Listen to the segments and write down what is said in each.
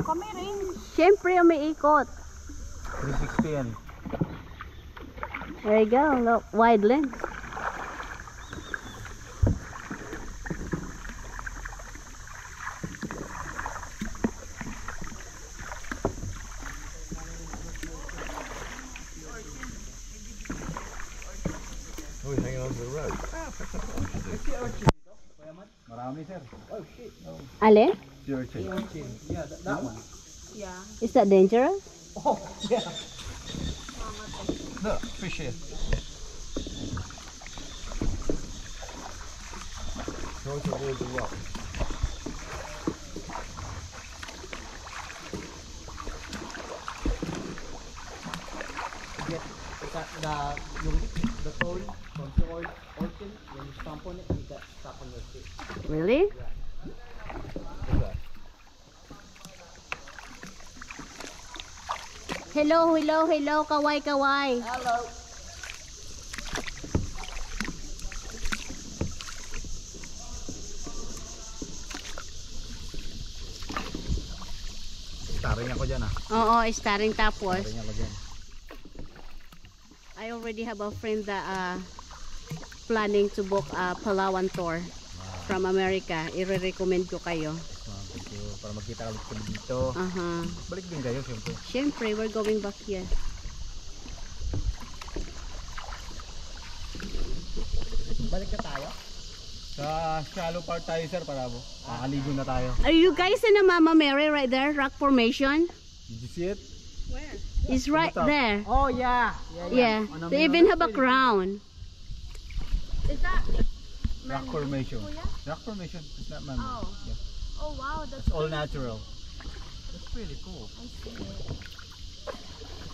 Kami rin. Siyempre, umiikot. 360 yan. There you go, look, wide lens. Oh, he's hanging onto the rope. Marami, sir. Oh shit. Ale? Zero T. Yeah, that one. Yeah. Is that dangerous? Oh, yeah. Look, fish here. Try to avoid the rock. Get the pole from the ocean, when you stomp on it, you get stuck on your feet. Really? What's that? Hello, hello, hello, kaway, kaway. Hello. Starring ako dyan ah. Oo, starring tapos. Starring ako dyan. I already have a friend that planning to book a Palawan tour from America. I-recommend ko kayo. Thank you. Para magkita kami dito. Balik din kayo siyempre. Siyempre, we're going back here. Balik na tayo. Sa shallow part tayo sir para makaligo na tayo. Are you guys in a Mama Mary right there? Rock formation? Did you see it? Where? It's right there. Oh, yeah. Yeah. They even have a crown. Is that Rock formation. Kuya? Rock formation. It's not man. Oh. Yeah. Oh wow, that's It's all natural. That's really cool. I see it.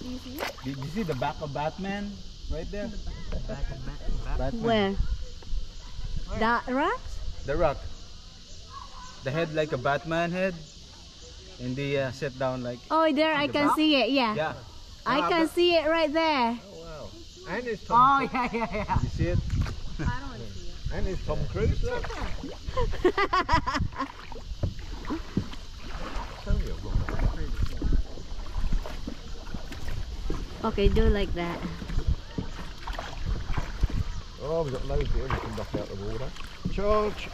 Do you see? Did you see the back of Batman right there? Batman. Where? That rock? The rock. The head like a Batman head. And they sit down like. Oh, there I can see it. Yeah. Yeah. I can see it right there. Oh wow. And it's Oh, Tom. yeah. You see it? I don't see it. And it's Tom Cruise. Look. Tell you. Okay, do like that. Oh, we've got loads here. We can knock out the water. Charge.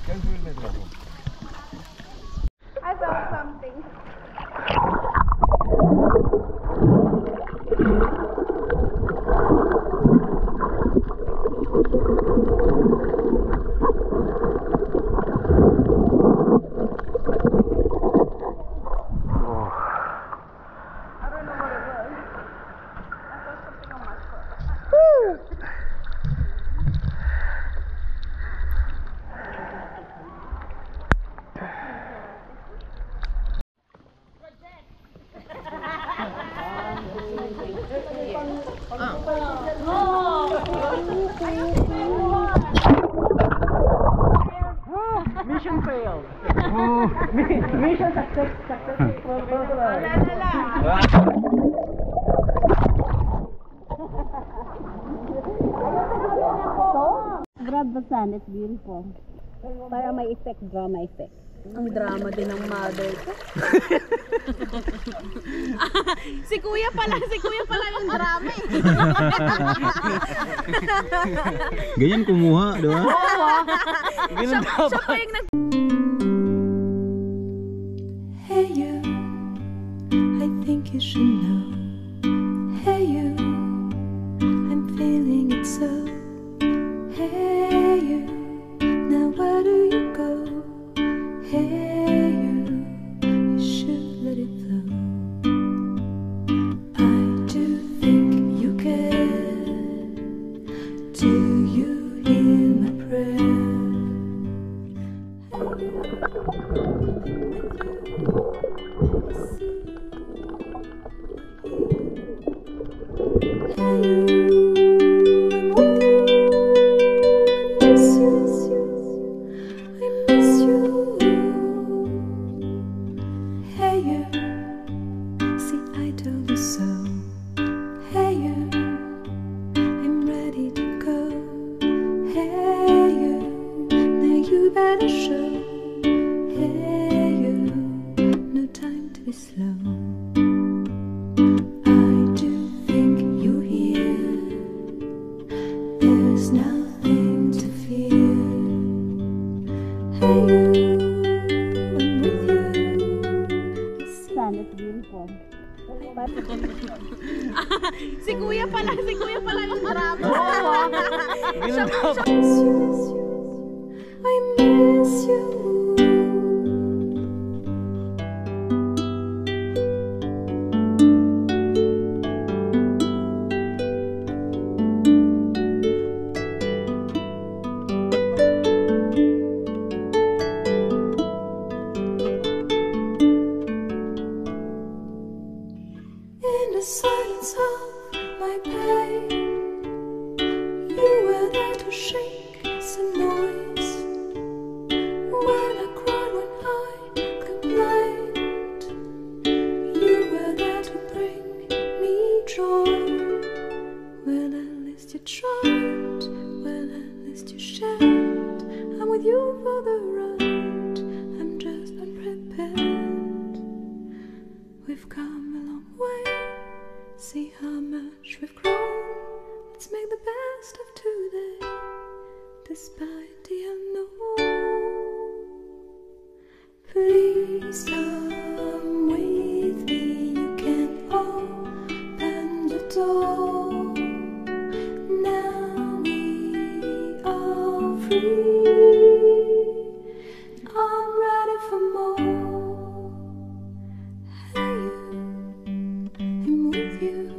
Go through the middle of them. I saw something. Mission failed. Mission successful. Grab the sand, it's beautiful. Para may effect, drama effect. Ang drama din ng mother ko. si kuya pala yung drama eh. Ganyan kumuha, di ba? Siya pa yung nag... Hey you, I think you should know. Hey you, I'm feeling it so. Hey you, now where do you go? Hey you, you should let it flow. I do think you care. Do you hear my prayer? Hey you, I'm with you. I miss you. Hey you, see I told you so. Hey you, I'm ready to go. Hey slow. I do think you're here. There's nothing to fear. Hey you, I'm with you. Sun is beautiful. Si kuya pala yung drama. Miss you, I miss you. In the silence of my pain, you were there to shake some noise. When I cried, when I complained, you were there to bring me joy. Well, at least you tried, well, at least you shared. I'm with you for the ride, I'm just unprepared. We've come a long way, see how much we've grown. Let's make the best of today, despite the unknown. Please come with me, you can open the door. Now we are free, I'm ready for more. Hey you, I'm with you.